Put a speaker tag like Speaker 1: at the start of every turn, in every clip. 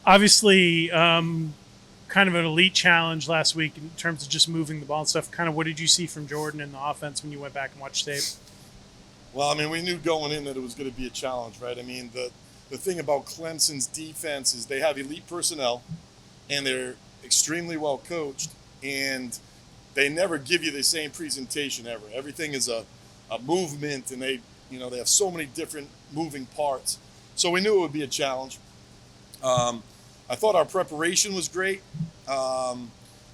Speaker 1: Obviously, kind of an elite challenge last week in terms of just moving the ball and stuff. Kind of what did you see from Jordan in the offense when you went back and watched tape?
Speaker 2: Well, I mean, we knew going in that it was going to be a challenge, right? I mean, the thing about Clemson's defense is they have elite personnel, and they're extremely well coached, and they never give you the same presentation ever. Everything is a movement, and they have so many different moving parts. So we knew it would be a challenge. I thought our preparation was great. I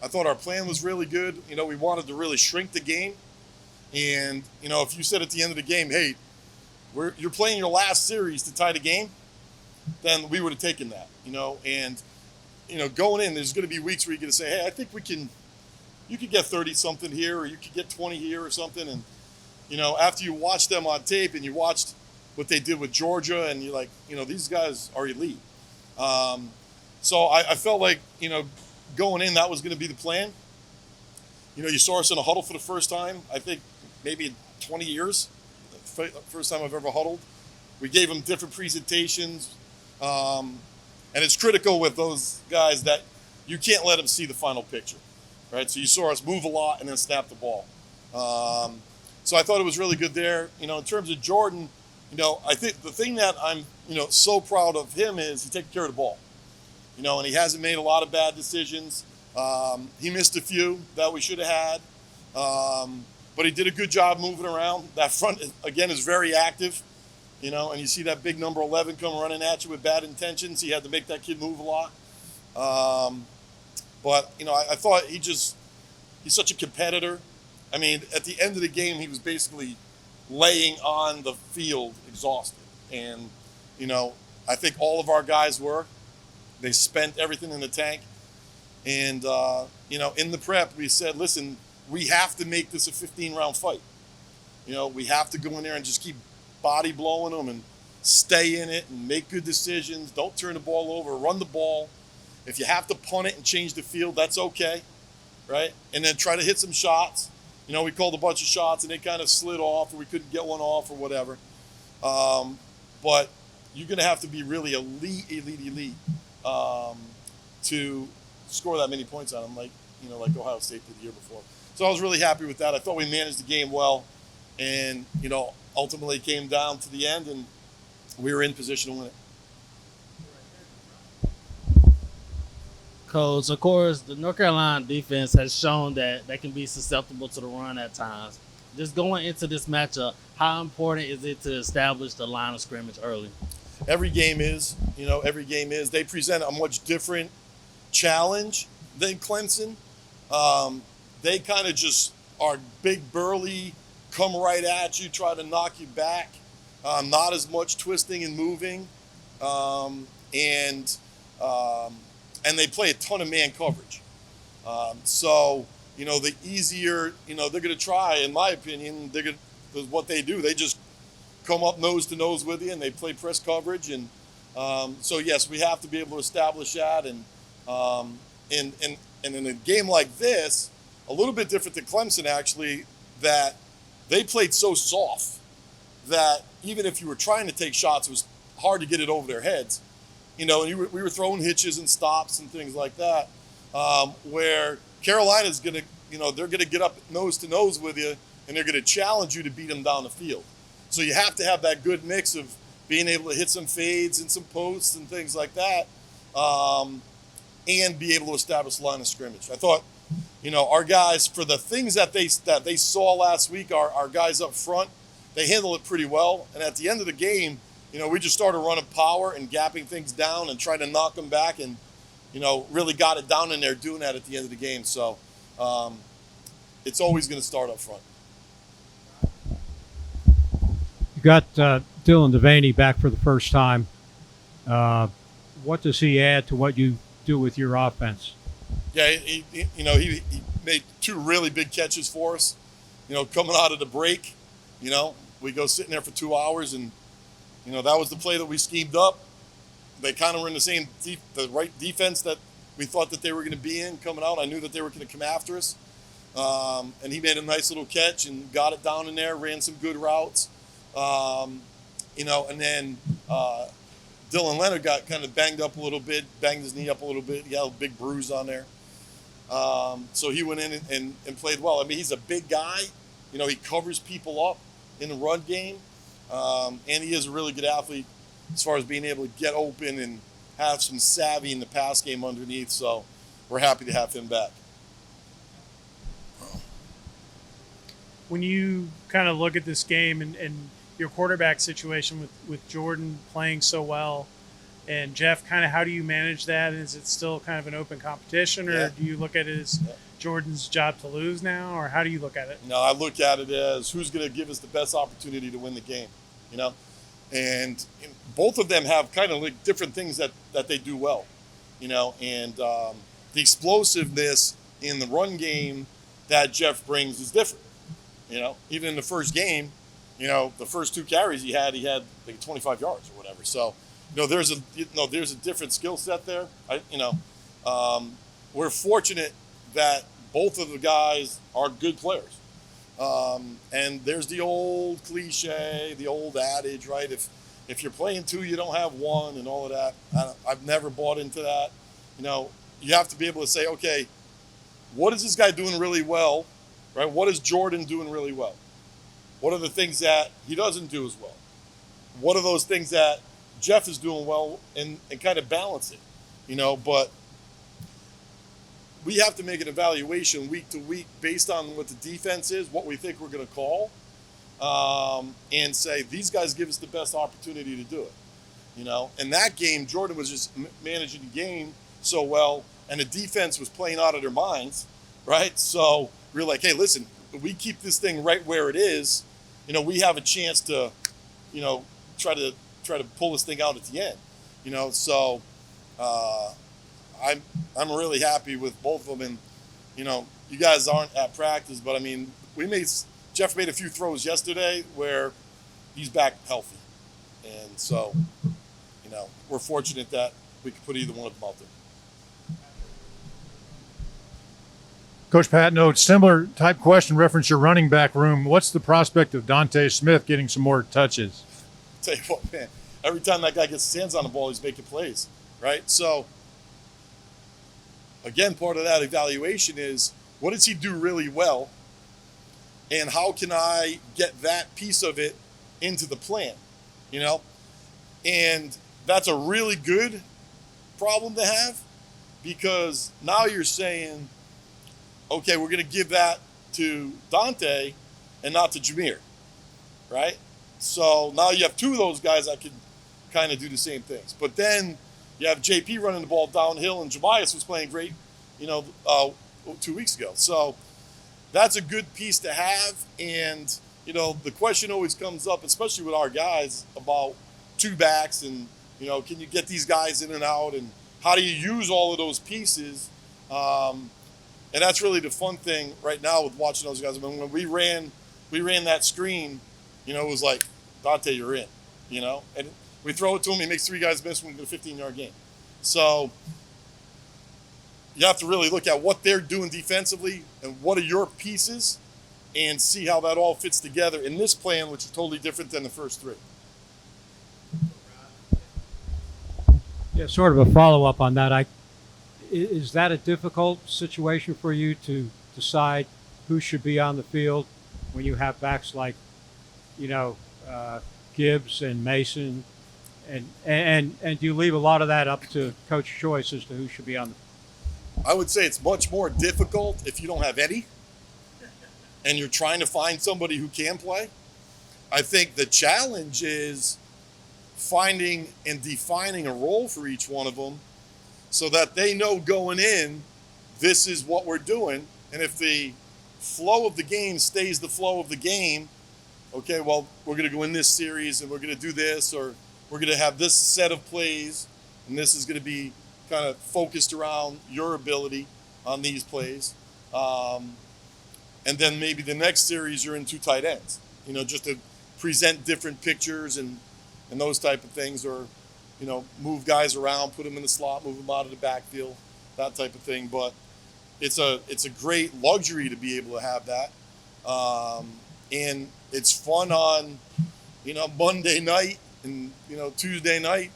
Speaker 2: thought our plan was really good. We wanted to really shrink the game. And, if you said at the end of the game, hey, you're playing your last series to tie the game, then we would have taken that, And, going in, there's going to be weeks where you're going to say, hey, I think you could get 30-something here, or you could get 20 here or something. And, after you watch them on tape and you watched what they did with Georgia, and you're like, these guys are elite. So I felt like, going in, that was going to be the plan. You saw us in a huddle for the first time, I think maybe in 20 years. First time I've ever huddled. We gave them different presentations. And it's critical with those guys that you can't let them see the final picture, right? So you saw us move a lot and then snap the ball. So I thought it was really good there. In terms of Jordan, I think the thing that I'm, so proud of him is he takes care of the ball. And he hasn't made a lot of bad decisions. He missed a few that we should have had. But he did a good job moving around. That front, again, is very active. And you see that big number 11 come running at you with bad intentions. He had to make that kid move a lot. But I thought he's such a competitor. I mean, at the end of the game, he was basically laying on the field exhausted. And, I think all of our guys were. They spent everything in the tank. And, in the prep, we said, listen, we have to make this a 15-round fight. We have to go in there and just keep body blowing them and stay in it and make good decisions. Don't turn the ball over. Run the ball. If you have to punt it and change the field, that's okay, right? And then try to hit some shots. We called a bunch of shots, and they kind of slid off, or we couldn't get one off or whatever. But you're going to have to be really elite to score that many points on them, like Ohio State did the year before. So I was really happy with that. I thought we managed the game well, and ultimately came down to the end, and we were in position to win it.
Speaker 3: Coach, of course, the North Carolina defense has shown that they can be susceptible to the run at times. Just going into this matchup, how important is it to establish the line of scrimmage early?
Speaker 2: Every game is. They present a much different challenge than Clemson. They kind of just are big, burly, come right at you, try to knock you back. Not as much twisting and moving. And they play a ton of man coverage. So, the easier, they're going to try, in my opinion, what they do. They just come up nose to nose with you, and they play press coverage. And so, yes, we have to be able to establish that. And in a game like this, a little bit different than Clemson, actually, that they played so soft that even if you were trying to take shots, it was hard to get it over their heads. And we were throwing hitches and stops and things like that, where Carolina's going to, they're going to get up nose to nose with you, and they're going to challenge you to beat them down the field. So you have to have that good mix of being able to hit some fades and some posts and things like that, and be able to establish a line of scrimmage. I thought, our guys, for the things that they saw last week, our guys up front, they handled it pretty well. And at the end of the game, we just started running power and gapping things down and trying to knock them back, and, really got it down in there doing that at the end of the game. So it's always going to start up front.
Speaker 4: You got Dylan Devaney back for the first time. What does he add to what you do with your offense?
Speaker 2: Yeah, he made two really big catches for us. Coming out of the break, we go sitting there for 2 hours, and that was the play that we schemed up. They kind of were in the right defense that we thought that they were going to be in coming out. I knew that they were going to come after us. And he made a nice little catch and got it down in there, ran some good routes. And then Dylan Leonard got kind of banged up a little bit, banged his knee up a little bit. He had a big bruise on there. So he went in and played well. I mean, he's a big guy. You know, he covers people up in the run game. And he is a really good athlete as far as being able to get open and have some savvy in the pass game underneath. So we're happy to have him back.
Speaker 1: When you kind of look at this game and your quarterback situation with Jordan playing so well and Jeff, kind of how do you manage that? Is it still kind of an open competition, or do you look at it as Jordan's job to lose now, or how do you look at it?
Speaker 2: No, I look at it as who's going to give us the best opportunity to win the game, you know? And both of them have kind of like different things that they do well, you know? And the explosiveness in the run game that Jeff brings is different. You know, even in the first game, you know, the first 2 carries he had like 25 yards or whatever. So, you know, there's a different skill set there. We're fortunate that both of the guys are good players. And there's the old cliche, the old adage, right? If you're playing 2, you don't have 1 and all of that. I've never bought into that. You know, you have to be able to say, okay, what is this guy doing really well? Right? What is Jordan doing really well? What are the things that he doesn't do as well? What are those things that Jeff is doing well, and kind of balance it, you know? But we have to make an evaluation week to week based on what the defense is, what we think we're going to call, and say, these guys give us the best opportunity to do it, you know? In that game, Jordan was just managing the game so well, and the defense was playing out of their minds, right? So we're like, hey, listen, if we keep this thing right where it is, you know, we have a chance to, you know, try to pull this thing out at the end, you know. So I'm really happy with both of them. And, you know, you guys aren't at practice, but I mean, Jeff made a few throws yesterday where he's back healthy, and so, you know, we're fortunate that we could put either one of them out there.
Speaker 5: Coach Patenaude, similar type question, reference your running back room. What's the prospect of Dante Smith getting some more touches?
Speaker 2: Tell you what, man, every time that guy gets his hands on the ball, he's making plays, right? So, again, part of that evaluation is, what does he do really well? And how can I get that piece of it into the plan, you know? And that's a really good problem to have, because now you're saying, okay, we're going to give that to Dante and not to Jameer, right? So now you have 2 of those guys that could kind of do the same things. But then you have JP running the ball downhill, and Jamias was playing great, you know, 2 weeks ago. So that's a good piece to have. And, you know, the question always comes up, especially with our guys, about 2 backs and, you know, can you get these guys in and out, and how do you use all of those pieces? And that's really the fun thing right now with watching those guys. I mean, when we ran that screen, you know, it was like, Dante, you're in, you know? And we throw it to him, he makes 3 guys miss when we get a 15-yard game. So you have to really look at what they're doing defensively and what are your pieces, and see how that all fits together in this plan, which is totally different than the first 3.
Speaker 4: Yeah, sort of a follow-up on that. Is that a difficult situation for you to decide who should be on the field when you have backs like, you know, Gibbs and Mason, and do you leave a lot of that up to coach choice as to who should be on the field?
Speaker 2: I would say it's much more difficult if you don't have any and you're trying to find somebody who can play. I think the challenge is finding and defining a role for each one of them, so that they know going in, this is what we're doing. And if the flow of the game stays the flow of the game, okay, well, we're going to go in this series and we're going to do this, or we're going to have this set of plays, and this is going to be kind of focused around your ability on these plays. And then maybe the next series you're in 2 tight ends, you know, just to present different pictures and those type of things, or, you know, move guys around, put them in the slot, move them out of the backfield, that type of thing. But it's a great luxury to be able to have that. And it's fun on, you know, Monday night and, you know, Tuesday night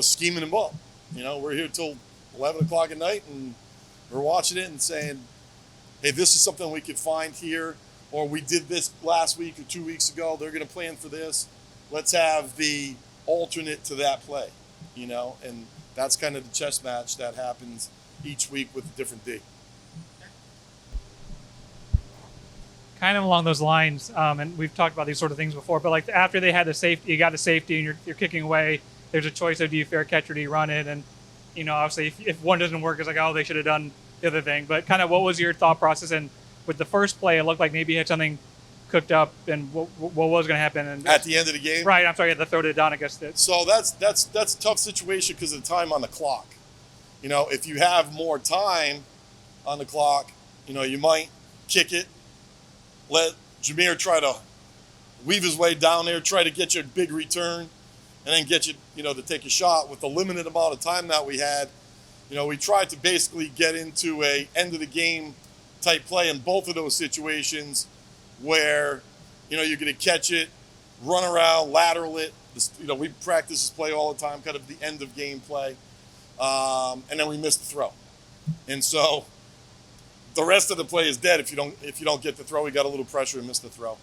Speaker 2: scheming them up. We're here till 11 o'clock at night, and we're watching it and saying, hey, this is something we could find here, or we did this last week or 2 weeks ago. They're going to plan for this. Let's have the alternate to that play, and that's kind of the chess match that happens each week with a different D.
Speaker 6: Kind of along those lines, and we've talked about these sort of things before, but like after they had the safety, you got the safety and you're kicking away, there's a choice of do you fair catch or do you run it? And, obviously if one doesn't work, it's like, oh, they should have done the other thing. But kind of what was your thought process? And with the first play, it looked like maybe you had something cooked up and what was going to happen. And
Speaker 2: At the end of the game?
Speaker 6: Right, I'm sorry, you had to throw it down, I guess.
Speaker 2: So that's a tough situation because of the time on the clock. If you have more time on the clock, you might kick it, let Jameer try to weave his way down there, try to get you a big return, and then get you, to take a shot. With the limited amount of time that we had, we tried to basically get into a end of the game type play in both of those situations where, you're going to catch it, run around, lateral it. We practice this play all the time, kind of the end of game play. And then we missed the throw. And so the rest of the play is dead if you don't get the throw. We got a little pressure and missed the throw.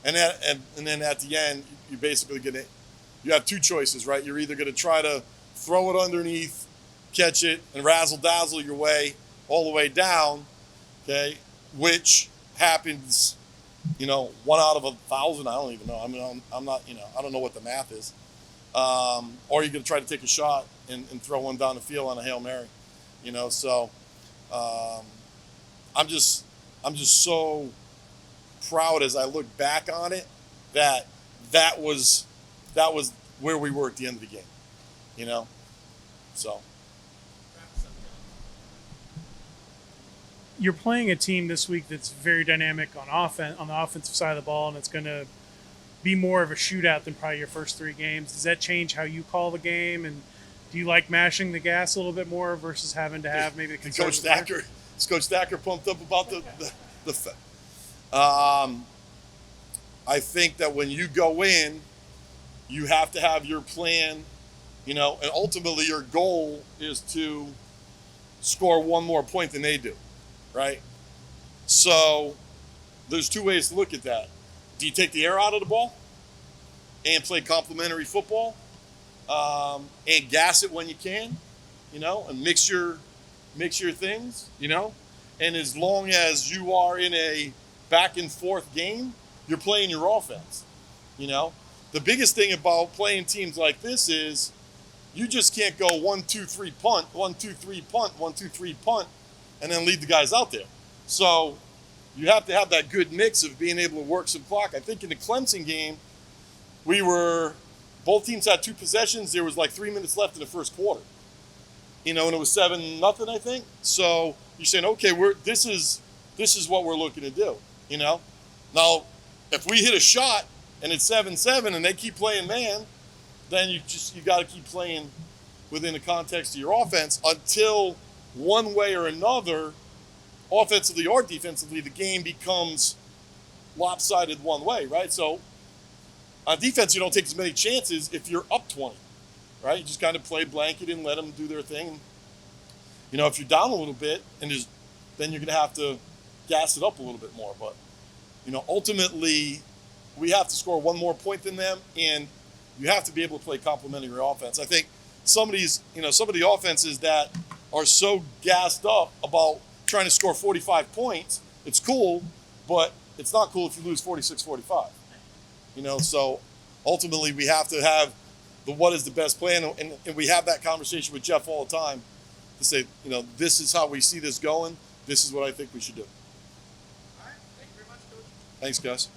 Speaker 2: And then at the end, you basically you have two choices, right? You're either going to try to throw it underneath, catch it, and razzle-dazzle your way all the way down, okay, which happens, 1 out of 1,000. I don't even know. I mean, I'm not, I don't know what the math is. Or you're going to try to take a shot and throw one down the field on a Hail Mary, so I'm just so proud as I look back on it that was where we were at the end of the game, so.
Speaker 1: You're playing a team this week that's very dynamic on the offensive side of the ball, and it's going to be more of a shootout than probably your first 3 games. Does that change how you call the game, and do you like mashing the gas a little bit more versus having to have maybe the
Speaker 2: Coach Stacker? Is Coach Stacker pumped up about the I think that when you go in, you have to have your plan, and ultimately your goal is to score one more point than they do, right? So there's 2 ways to look at that. Do you take the air out of the ball and play complementary football and gas it when you can, and mix your things, and as long as you are in a back and forth game, you're playing your offense, The biggest thing about playing teams like this is you just can't go 1-2-3 punt, 1-2-3 punt, 1-2-3 punt, and then lead the guys out there. So you have to have that good mix of being able to work some clock. I think in the Clemson game, both teams had 2 possessions. There was like 3 minutes left in the first quarter, and it was 7-0, I think. So you're saying, okay, this is what we're looking to do, Now, if we hit a shot and it's 7-7 and they keep playing man, then you got to keep playing within the context of your offense until one way or another, offensively or defensively, the game becomes lopsided one way, right? So on defense, you don't take as many chances if you're up 20, right? You just kind of play blanket and let them do their thing. If you're down a little bit, then you're going to have to gas it up a little bit more. But, ultimately, we have to score one more point than them, and you have to be able to play complementary offense. I think some of the offenses that are so gassed up about trying to score 45 points, it's cool, but it's not cool if you lose 46-45. So ultimately we have to have what is the best plan, and we have that conversation with Jeff all the time to say, this is how we see this going. This is what I think we should do.
Speaker 6: All right. Thank you very much, Coach.
Speaker 2: Thanks, guys.